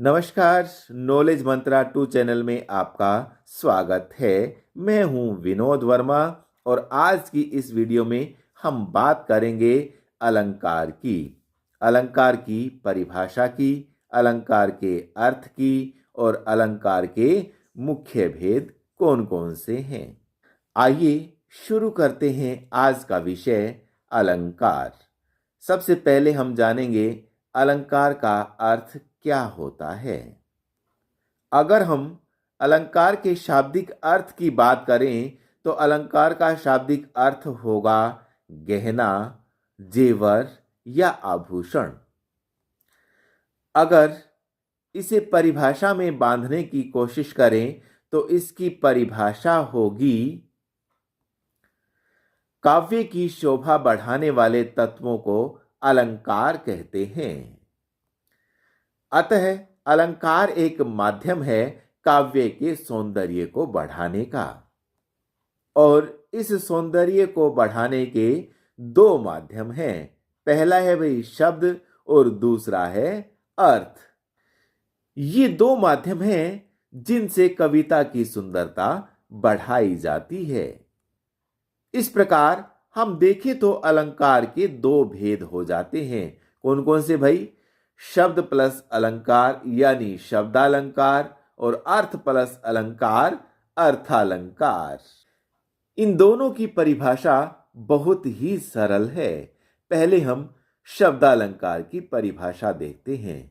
नमस्कार। नॉलेज मंत्रा 2 चैनल में आपका स्वागत है। मैं हूं विनोद वर्मा और आज की इस वीडियो में हम बात करेंगे अलंकार की परिभाषा की, अलंकार के अर्थ की और अलंकार के मुख्य भेद कौन कौन से हैं। आइए शुरू करते हैं आज का विषय अलंकार। सबसे पहले हम जानेंगे अलंकार का अर्थ क्या होता है। अगर हम अलंकार के शाब्दिक अर्थ की बात करें तो अलंकार का शाब्दिक अर्थ होगा गहना, जेवर या आभूषण। अगर इसे परिभाषा में बांधने की कोशिश करें तो इसकी परिभाषा होगी काव्य की शोभा बढ़ाने वाले तत्वों को अलंकार कहते हैं। अतः अलंकार एक माध्यम है काव्य के सौंदर्य को बढ़ाने का, और इस सौंदर्य को बढ़ाने के दो माध्यम हैं। पहला है भाई शब्द और दूसरा है अर्थ। ये दो माध्यम हैं जिनसे कविता की सुंदरता बढ़ाई जाती है। इस प्रकार हम देखें तो अलंकार के दो भेद हो जाते हैं। कौन कौन से भाई? शब्द प्लस अलंकार यानी शब्दालंकार और अर्थ प्लस अलंकार अर्थालंकार। इन दोनों की परिभाषा बहुत ही सरल है। पहले हम शब्दालंकार की परिभाषा देखते हैं।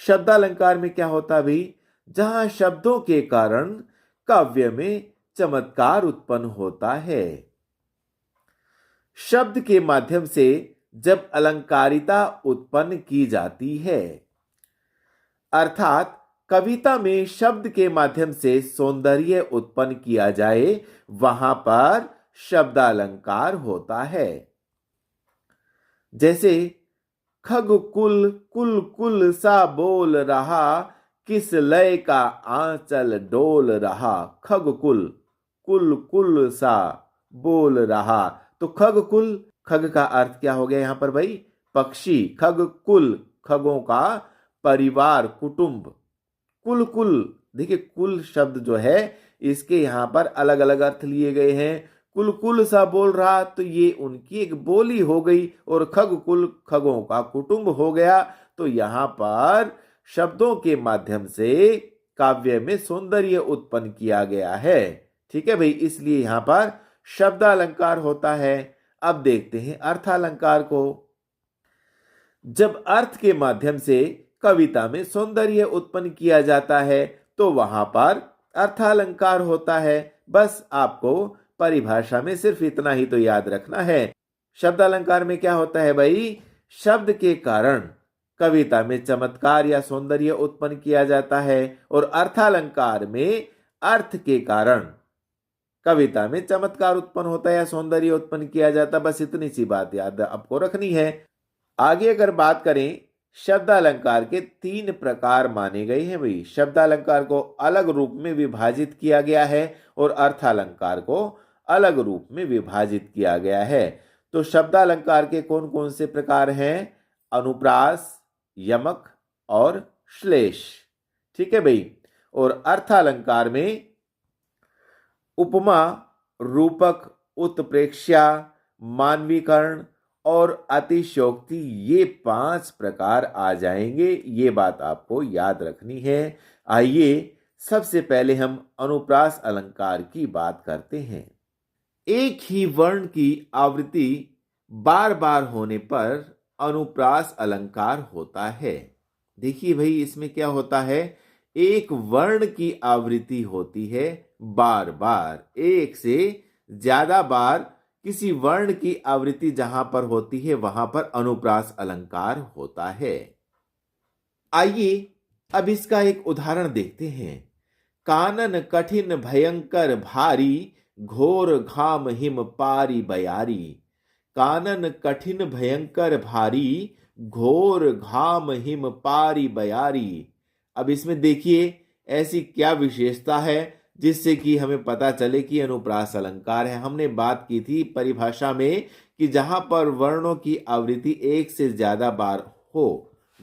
शब्दालंकार में क्या होता है भाई? जहां शब्दों के कारण काव्य में चमत्कार उत्पन्न होता है। शब्द के माध्यम से जब अलंकारिता उत्पन्न की जाती है, अर्थात कविता में शब्द के माध्यम से सौंदर्य उत्पन्न किया जाए, वहां पर शब्दालंकार होता है। जैसे खग कुल कुल कुल सा बोल रहा, किस लय का आंचल डोल रहा। खग कुल कुल कुल सा बोल रहा। तो खग कुल, खग का अर्थ क्या हो गया यहां पर भाई? पक्षी। खग कुल, खगों का परिवार, कुटुंब। कुल कुल, देखिए कुल शब्द जो है इसके यहां पर अलग अलग अर्थ लिए गए हैं। कुल कुल सा बोल रहा तो ये उनकी एक बोली हो गई, और खग कुल खगों का कुटुंब हो गया। तो यहां पर शब्दों के माध्यम से काव्य में सौंदर्य उत्पन्न किया गया है। ठीक है भाई, इसलिए यहां पर शब्दालंकार होता है। अब देखते हैं अर्थालंकार को। जब अर्थ के माध्यम से कविता में सौंदर्य उत्पन्न किया जाता है तो वहां पर अर्थालंकार होता है। बस आपको परिभाषा में सिर्फ इतना ही तो याद रखना है। शब्दालंकार में क्या होता है भाई? शब्द के कारण कविता में चमत्कार या सौंदर्य उत्पन्न किया जाता है, और अर्थालंकार में अर्थ के कारण कविता में चमत्कार उत्पन्न होता है या सौंदर्य उत्पन्न किया जाता। बस इतनी सी बात याद आपको रखनी है। आगे अगर बात करें, शब्दालंकार के 3 प्रकार माने गए हैं भाई। शब्दालंकार को अलग रूप में विभाजित किया गया है और अर्थालंकार को अलग रूप में विभाजित किया गया है। तो शब्दालंकार के कौन कौन से प्रकार हैं? अनुप्रास, यमक और श्लेष। ठीक है भाई। और अर्थालंकार में उपमा, रूपक, उत्प्रेक्षा, मानवीकरण और अतिशयोक्ति, ये 5 प्रकार आ जाएंगे। ये बात आपको याद रखनी है। आइए सबसे पहले हम अनुप्रास अलंकार की बात करते हैं। एक ही वर्ण की आवृत्ति बार बार होने पर अनुप्रास अलंकार होता है। देखिए भाई, इसमें क्या होता है? एक वर्ण की आवृत्ति होती है बार बार, एक से ज्यादा बार किसी वर्ण की आवृत्ति जहां पर होती है वहां पर अनुप्रास अलंकार होता है। आइए अब इसका एक उदाहरण देखते हैं। कानन कठिन भयंकर भारी, घोर घाम हिम पारी बयारी। कानन कठिन भयंकर भारी, घोर घाम हिम पारी बयारी। अब इसमें देखिए ऐसी क्या विशेषता है जिससे कि हमें पता चले कि अनुप्रास अलंकार है। हमने बात की थी परिभाषा में कि जहां पर वर्णों की आवृत्ति एक से ज्यादा बार हो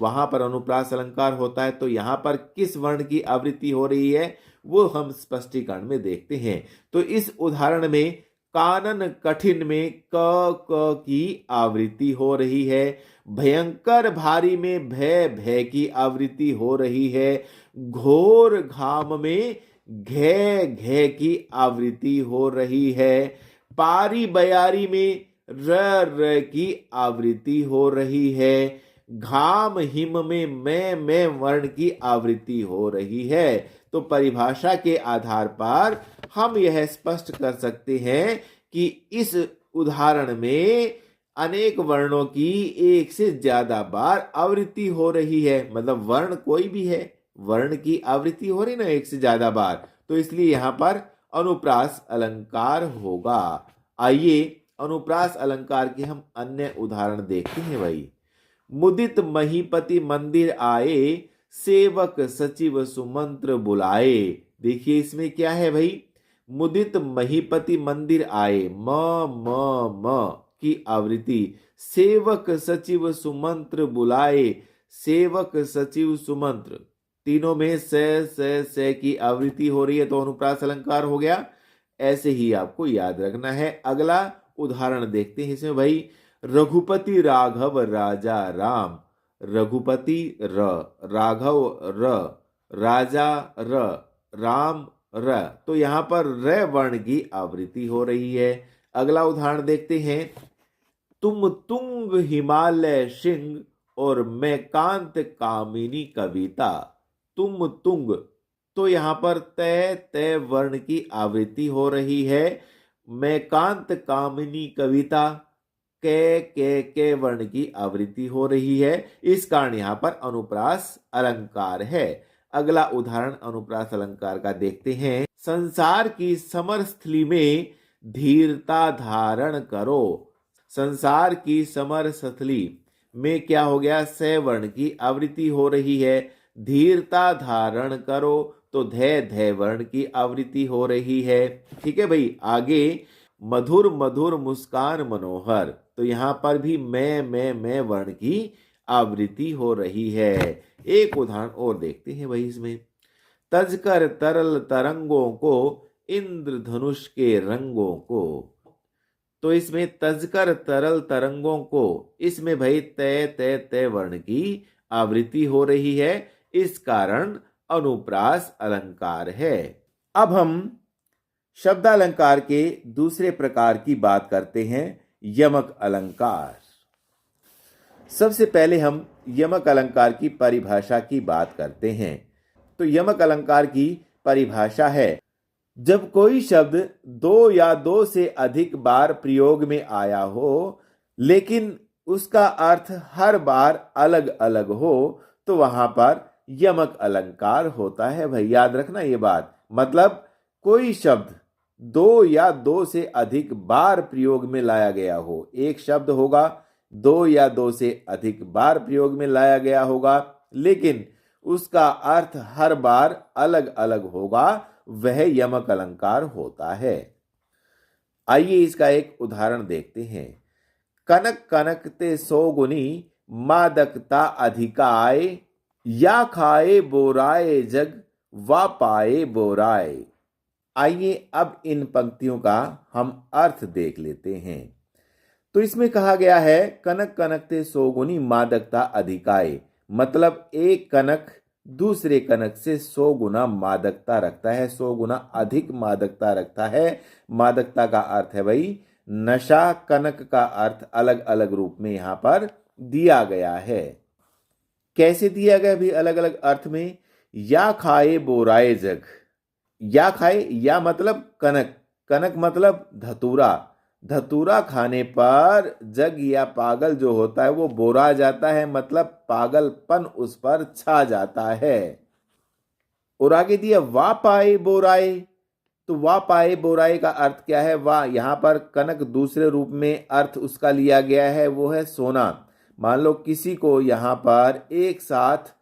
वहां पर अनुप्रास अलंकार होता है। तो यहां पर किस वर्ण की आवृत्ति हो रही है वो हम स्पष्टीकरण में देखते हैं। तो इस उदाहरण में कानन कठिन में क की आवृत्ति हो रही है, भयंकर भारी में भय भय की आवृत्ति हो रही है, घोर घाम में घे घे की आवृत्ति हो रही है, पारी बयारी में र की आवृत्ति हो रही है, घाम हिम में मैं वर्ण की आवृत्ति हो रही है। तो परिभाषा के आधार पर हम यह स्पष्ट कर सकते हैं कि इस उदाहरण में अनेक वर्णों की एक से ज्यादा बार आवृत्ति हो रही है। मतलब वर्ण कोई भी है, वर्ण की आवृत्ति हो रही ना एक से ज्यादा बार, तो इसलिए यहां पर अनुप्रास अलंकार होगा। आइए अनुप्रास अलंकार के हम अन्य उदाहरण देखते हैं भाई। मुदित महीपति मंदिर आए, सेवक सचिव सुमंत्र बुलाए। देखिए इसमें क्या है भाई, मुदित महीपति मंदिर आए, म की आवृत्ति, सेवक सचिव सुमंत्र बुलाए, सेवक सचिव सुमंत्र, तीनों में से की आवृत्ति हो रही है, तो अनुप्रास अलंकार हो गया। ऐसे ही आपको याद रखना है। अगला उदाहरण देखते हैं इसमें भाई। रघुपति राघव राजा राम, रघुपति र, राघव र, राजा र, राम र, तो यहां पर र वर्ण की आवृत्ति हो रही है। अगला उदाहरण देखते हैं। तुम तुंग हिमालय सिंह और मैं कांत कामिनी कविता, तुम तुंग, तो यहां पर तय तय वर्ण की आवृत्ति हो रही है, मैं कांत कामिनी कविता के वर्ण की आवृत्ति हो रही है। इस कारण यहां पर अनुप्रास अलंकार है। अगला उदाहरण अनुप्रास अलंकार का देखते हैं। संसार की समर स्थली में धीरता धारण करो, संसार की समर स्थली में क्या हो गया, से वर्ण की आवृत्ति हो रही है, धीरता धारण करो, तो धै धै वर्ण की आवृत्ति हो रही है। ठीक है भाई। आगे मधुर मधुर मुस्कान मनोहर, तो यहां पर भी मैं वर्ण की आवृत्ति हो रही है। एक उदाहरण और देखते हैं भाई इसमें। तजकर तरल तरंगों को, इंद्रधनुष के रंगों को, तो इसमें तजकर तरल तरंगों को, इसमें भाई तय तय तय वर्ण की आवृत्ति हो रही है, इस कारण अनुप्रास अलंकार है। अब हम शब्दालंकार के दूसरे प्रकार की बात करते हैं, यमक अलंकार। सबसे पहले हम यमक अलंकार की परिभाषा की बात करते हैं। तो यमक अलंकार की परिभाषा है, जब कोई शब्द दो या दो से अधिक बार प्रयोग में आया हो लेकिन उसका अर्थ हर बार अलग अलग हो तो वहां पर यमक अलंकार होता है। भाई याद रखना ये बात। मतलब कोई शब्द दो या दो से अधिक बार प्रयोग में लाया गया हो, एक शब्द होगा दो या दो से अधिक बार प्रयोग में लाया गया होगा लेकिन उसका अर्थ हर बार अलग अलग होगा, वह यमक अलंकार होता है। आइए इसका एक उदाहरण देखते हैं। कनक कनकते सौगुनी, मादकता अधिकाय, या खाए बोराए जग, वा पाए बोराए। आइए अब इन पंक्तियों का हम अर्थ देख लेते हैं। तो इसमें कहा गया है कनक कनकते सौगुनी मादकता अधिकाय, मतलब एक कनक दूसरे कनक से 100 गुना मादकता रखता है, 100 गुना अधिक मादकता रखता है। मादकता का अर्थ है भाई नशा, कनक का अर्थ अलग अलग रूप में यहां पर दिया गया है। कैसे दिया गया भी अलग अलग अर्थ में। या खाए बोराए जग, या खाए, या मतलब कनक, कनक मतलब धतूरा, धतूरा खाने पर जग या पागल जो होता है वो बोरा जाता है, मतलब पागलपन उस पर छा जाता है। और आगे दिया वा पाए बोराए, तो वा पाए बोराए का अर्थ क्या है। वाह, यहां पर कनक दूसरे रूप में अर्थ उसका लिया गया है, वो है सोना। मान लो किसी को यहां पर एक साथ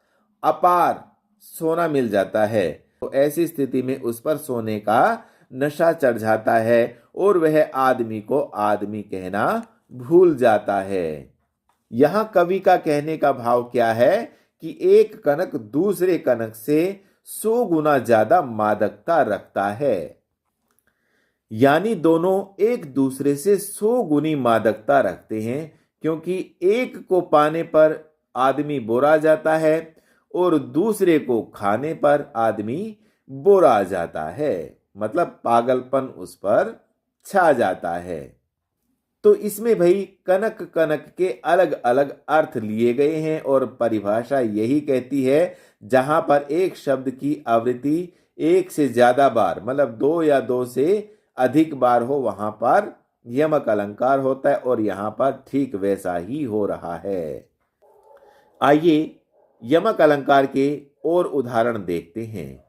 अपार सोना मिल जाता है तो ऐसी स्थिति में उस पर सोने का नशा चढ़ जाता है और वह आदमी को आदमी कहना भूल जाता है। यहां कवि का कहने का भाव क्या है कि एक कनक दूसरे कनक से 100 गुना ज्यादा मादकता रखता है। यानी दोनों एक दूसरे से 100 गुनी मादकता रखते हैं, क्योंकि एक को पाने पर आदमी बुरा जाता है और दूसरे को खाने पर आदमी बुरा जाता है। मतलब पागलपन उस पर छा जाता है। तो इसमें भाई कनक कनक के अलग अलग अर्थ लिए गए हैं और परिभाषा यही कहती है जहां पर एक शब्द की आवृत्ति एक से ज्यादा बार मतलब 2 या 2 से अधिक बार हो वहां पर यमक अलंकार होता है और यहां पर ठीक वैसा ही हो रहा है। आइए यमक अलंकार के और उदाहरण देखते हैं।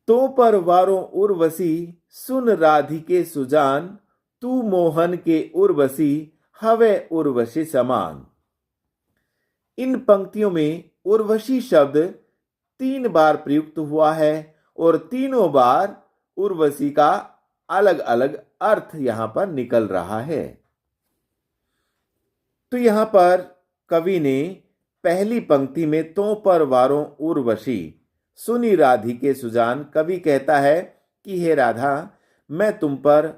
तो पर वारों उर्वशी सुन राधिके सुजान, तू मोहन के उर्वशी हवे उर्वशी समान। इन पंक्तियों में उर्वशी शब्द 3 बार प्रयुक्त हुआ है और तीनों बार उर्वशी का अलग अलग अर्थ यहां पर निकल रहा है। तो यहां पर कवि ने पहली पंक्ति में तो पर वारों उर्वशी सुनी राधिके सुजान, कवि कहता है कि हे राधा, मैं तुम पर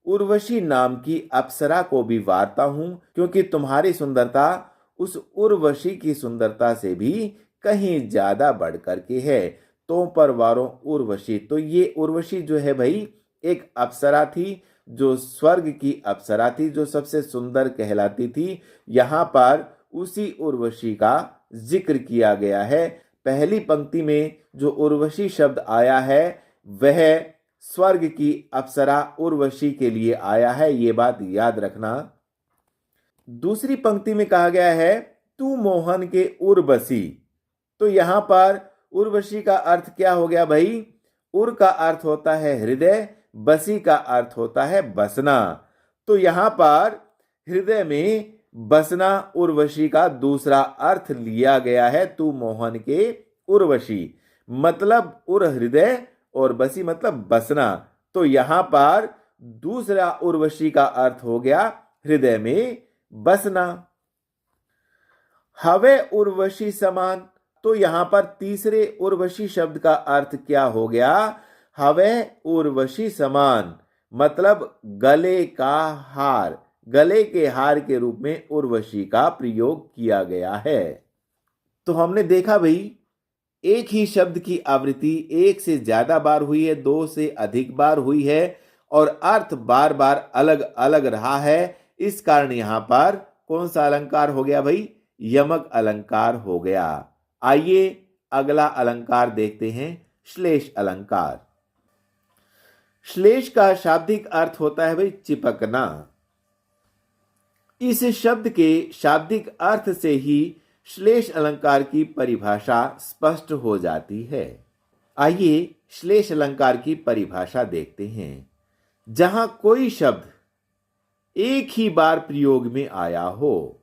उर्वशी नाम की अप्सरा को भी वारता हूं, क्योंकि तुम्हारी सुंदरता उस उर्वशी की सुंदरता से भी कहीं ज्यादा बढ़ करके है। तो पर वारों उर्वशी, तो ये उर्वशी जो है भाई एक अप्सरा थी, जो स्वर्ग की अप्सरा थी, जो सबसे सुंदर कहलाती थी। यहां पर उसी उर्वशी का जिक्र किया गया है। पहली पंक्ति में जो उर्वशी शब्द आया है वह स्वर्ग की अप्सरा उर्वशी के लिए आया है, ये बात याद रखना। दूसरी पंक्ति में कहा गया है तू मोहन के उर्वशी, तो यहां पर उर्वशी का अर्थ क्या हो गया भाई? उर का अर्थ होता है हृदय, बसी का अर्थ होता है बसना। तो यहां पर हृदय में बसना उर्वशी का दूसरा अर्थ लिया गया है। तू मोहन के उर्वशी मतलब उर हृदय और बसी मतलब बसना। तो यहां पर दूसरा उर्वशी का अर्थ हो गया हृदय में बसना। हवे उर्वशी समान, तो यहां पर तीसरे उर्वशी शब्द का अर्थ क्या हो गया? हवे उर्वशी समान मतलब गले का हार, गले के हार के रूप में उर्वशी का प्रयोग किया गया है। तो हमने देखा भाई एक ही शब्द की आवृत्ति एक से ज्यादा बार हुई है, 2 से अधिक बार हुई है और अर्थ बार बार अलग अलग रहा है। इस कारण यहां पर कौन सा अलंकार हो गया भाई? यमक अलंकार हो गया। आइए अगला अलंकार देखते हैं, श्लेष अलंकार। श्लेष का शाब्दिक अर्थ होता है भाई चिपकना। इस शब्द के शाब्दिक अर्थ से ही श्लेष अलंकार की परिभाषा स्पष्ट हो जाती है। आइए श्लेष अलंकार की परिभाषा देखते हैं। जहां कोई शब्द एक ही बार प्रयोग में आया हो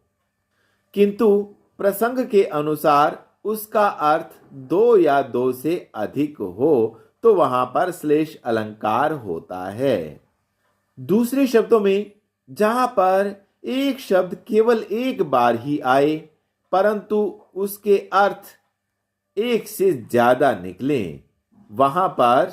किंतु प्रसंग के अनुसार उसका अर्थ 2 या 2 से अधिक हो तो वहां पर श्लेष अलंकार होता है। दूसरे शब्दों में जहां पर एक शब्द केवल एक बार ही आए परंतु उसके अर्थ एक से ज्यादा निकले वहां पर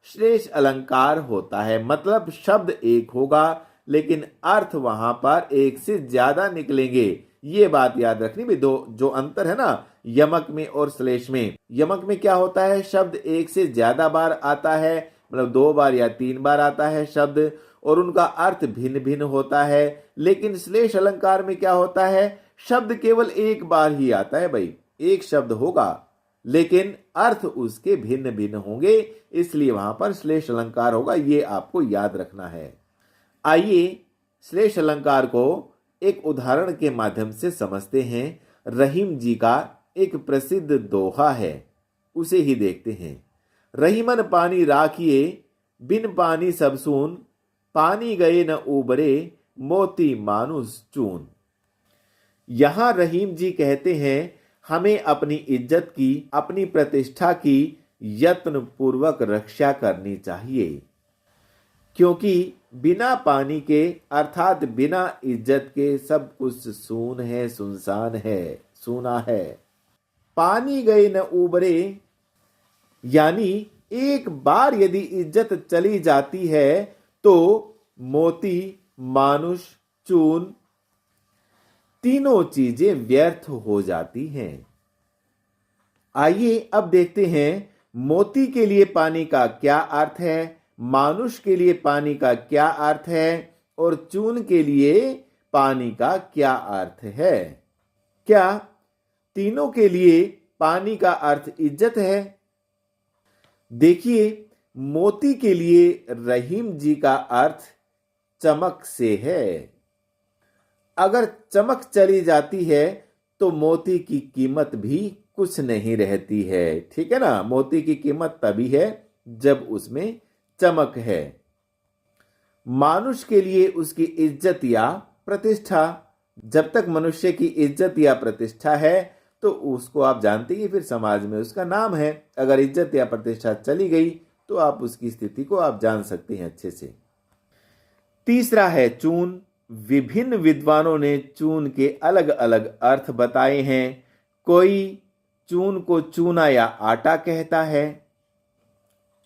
श्लेष अलंकार होता है। मतलब शब्द एक होगा लेकिन अर्थ वहां पर एक से ज्यादा निकलेंगे। ये बात याद रखनी भी। दो जो अंतर है ना यमक में और श्लेष में, यमक में क्या होता है शब्द एक से ज्यादा बार आता है, मतलब 2 बार या 3 बार आता है शब्द और उनका अर्थ भिन्न भिन्न होता है। लेकिन श्लेष अलंकार में क्या होता है शब्द केवल एक बार ही आता है भाई, एक शब्द होगा लेकिन अर्थ उसके भिन्न भिन्न होंगे, इसलिए वहां पर श्लेष अलंकार होगा। ये आपको याद रखना है। आइए श्लेष अलंकार को एक उदाहरण के माध्यम से समझते हैं। रहीम जी का एक प्रसिद्ध दोहा है, उसे ही देखते हैं। रहीमन पानी राखिए बिन पानी सब सून, पानी गए न उबरे मोती मानुस चून। यहां रहीम जी कहते हैं हमें अपनी इज्जत की, अपनी प्रतिष्ठा की यत्न पूर्वक रक्षा करनी चाहिए, क्योंकि बिना पानी के अर्थात बिना इज्जत के सब कुछ सून है, सुनसान है, सूना है। पानी गए न उबरे, यानी एक बार यदि इज्जत चली जाती है तो मोती, मानुष, चून तीनों चीजें व्यर्थ हो जाती हैं। आइए अब देखते हैं मोती के लिए पानी का क्या अर्थ है, मानुष के लिए पानी का क्या अर्थ है और चून के लिए पानी का क्या अर्थ है। क्या तीनों के लिए पानी का अर्थ इज्जत है? देखिए, मोती के लिए रहीम जी का अर्थ चमक से है। अगर चमक चली जाती है तो मोती की कीमत भी कुछ नहीं रहती है। ठीक है ना, मोती की कीमत तभी है जब उसमें चमक है। मानुष के लिए उसकी इज्जत या प्रतिष्ठा, जब तक मनुष्य की इज्जत या प्रतिष्ठा है तो उसको आप जानते हैं, फिर समाज में उसका नाम है। अगर इज्जत या प्रतिष्ठा चली गई तो आप उसकी स्थिति को आप जान सकते हैं अच्छे से। तीसरा है चून। विभिन्न विद्वानों ने चून के अलग अलग अर्थ बताए हैं। कोई चून को चूना या आटा कहता है।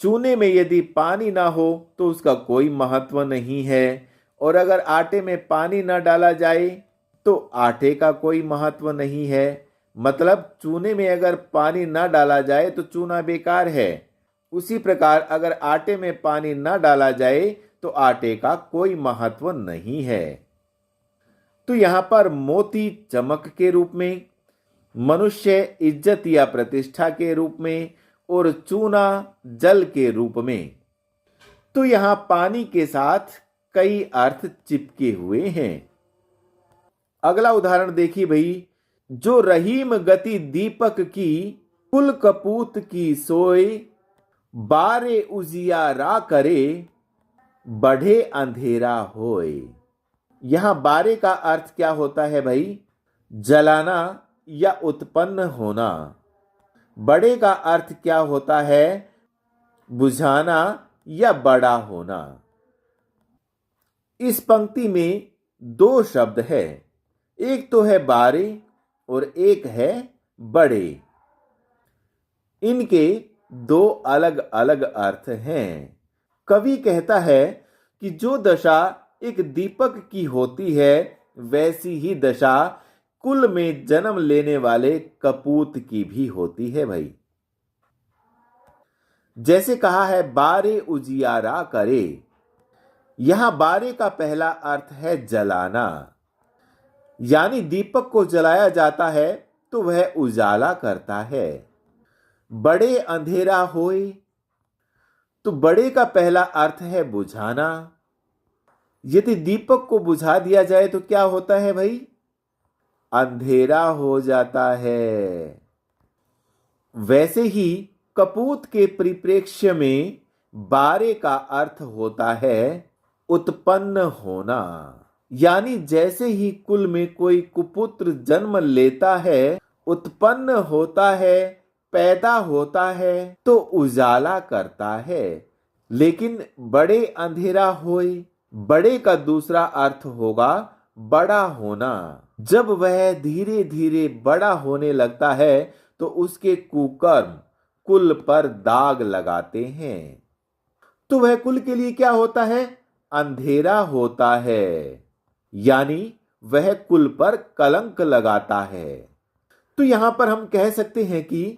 चूने में यदि पानी ना हो तो उसका कोई महत्व नहीं है, और अगर आटे में पानी ना डाला जाए तो आटे का कोई महत्व नहीं है। मतलब चूने में अगर पानी ना डाला जाए तो चूना बेकार है। उसी प्रकार अगर आटे में पानी ना डाला जाए तो आटे का कोई महत्व नहीं है। तो यहां पर मोती चमक के रूप में, मनुष्य इज्जत या प्रतिष्ठा के रूप में और चूना जल के रूप में। तो यहां पानी के साथ कई अर्थ चिपके हुए हैं। अगला उदाहरण देखिए भाई। जो रहीम गति दीपक की, कुल कपूत की सोए, बारे उजियारा करे, बढ़े अंधेरा होए। यहां बारे का अर्थ क्या होता है भाई? जलाना या उत्पन्न होना। बड़े का अर्थ क्या होता है? बुझाना या बड़ा होना। इस पंक्ति में दो शब्द है, एक तो है बारे और एक है बड़े। इनके दो अलग अलग अर्थ हैं। कवि कहता है कि जो दशा एक दीपक की होती है वैसी ही दशा कुल में जन्म लेने वाले कपूत की भी होती है भाई। जैसे कहा है बारे उजियारा करे, यहां बारे का पहला अर्थ है जलाना, यानी दीपक को जलाया जाता है तो वह उजाला करता है। बड़े अंधेरा होए, तो बड़े का पहला अर्थ है बुझाना। यदि दीपक को बुझा दिया जाए तो क्या होता है भाई? अंधेरा हो जाता है। वैसे ही कपूत के परिप्रेक्ष्य में बारे का अर्थ होता है उत्पन्न होना, यानी जैसे ही कुल में कोई कुपुत्र जन्म लेता है, उत्पन्न होता है, पैदा होता है तो उजाला करता है। लेकिन बड़े अंधेरा होए, बड़े का दूसरा अर्थ होगा बड़ा होना। जब वह धीरे धीरे बड़ा होने लगता है तो उसके कुकर्म कुल पर दाग लगाते हैं। तो वह कुल के लिए क्या होता है? अंधेरा होता है, यानी वह कुल पर कलंक लगाता है। तो यहां पर हम कह सकते हैं कि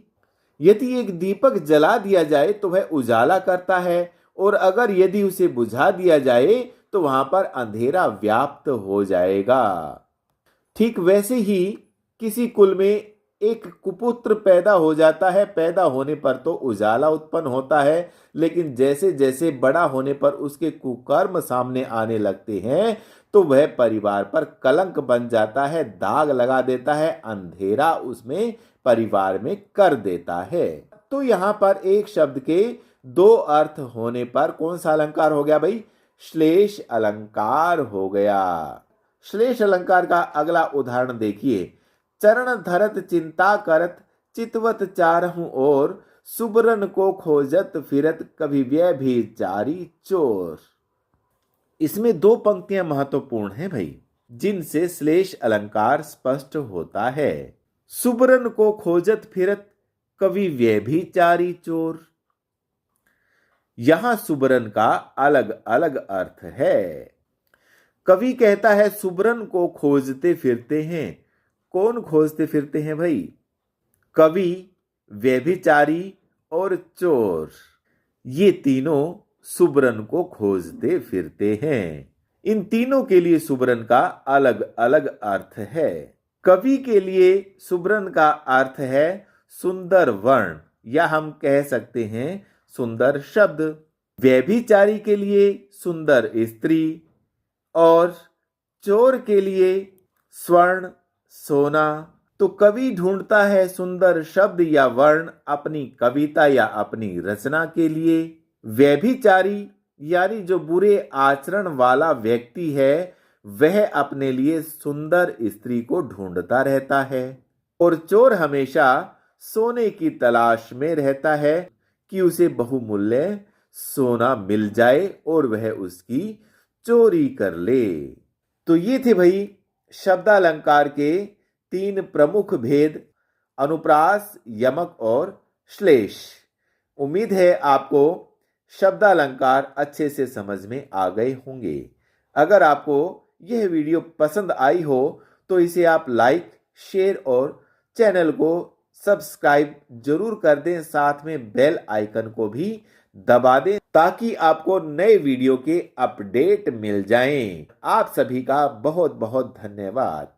यदि एक दीपक जला दिया जाए तो वह उजाला करता है, और अगर यदि उसे बुझा दिया जाए तो वहां पर अंधेरा व्याप्त हो जाएगा। ठीक वैसे ही किसी कुल में एक कुपुत्र पैदा हो जाता है, पैदा होने पर तो उजाला उत्पन्न होता है, लेकिन जैसे जैसे बड़ा होने पर उसके कुकर्म सामने आने लगते हैं तो वह परिवार पर कलंक बन जाता है, दाग लगा देता है, अंधेरा उसमें परिवार में कर देता है। तो यहां पर एक शब्द के दो अर्थ होने पर कौन सा अलंकार हो गया भाई? श्लेष अलंकार हो गया। श्लेष अलंकार का अगला उदाहरण देखिए। चरण धरत चिंता करत, चितवत चारहूं ओर, सुबरन को खोजत फिरत, कभी व्यय भी चारी चोर। इसमें दो पंक्तियां महत्वपूर्ण हैं भाई, जिनसे श्लेष अलंकार स्पष्ट होता है। सुबरन को खोजत फिरत कवि व्यभिचारी चोर। यहां सुबरन का अलग अलग अर्थ है। कवि कहता है सुबरन को खोजते फिरते हैं। कौन खोजते फिरते हैं भाई? कवि, व्यभिचारी और चोर, ये तीनों सुबरन को खोजते फिरते हैं। इन तीनों के लिए सुबरन का अलग अलग अर्थ है। कवि के लिए सुबरन का अर्थ है सुंदर वर्ण, या हम कह सकते हैं सुंदर शब्द। व्यभिचारी के लिए सुंदर स्त्री, और चोर के लिए स्वर्ण, सोना। तो कवि ढूंढता है सुंदर शब्द या वर्ण अपनी कविता या अपनी रचना के लिए। व्यभिचारी यानी जो बुरे आचरण वाला व्यक्ति है, वह अपने लिए सुंदर स्त्री को ढूंढता रहता है। और चोर हमेशा सोने की तलाश में रहता है कि उसे बहुमूल्य सोना मिल जाए और वह उसकी चोरी कर ले। तो ये थे भाई शब्दालंकार के 3 प्रमुख भेद, अनुप्रास, यमक और श्लेष। उम्मीद है आपको शब्दालंकार अच्छे से समझ में आ गए होंगे। अगर आपको यह वीडियो पसंद आई हो तो इसे आप लाइक, शेयर और चैनल को सब्सक्राइब जरूर कर दें। साथ में बेल आइकन को भी दबा दें ताकि आपको नए वीडियो के अपडेट मिल जाएं। आप सभी का बहुत बहुत धन्यवाद।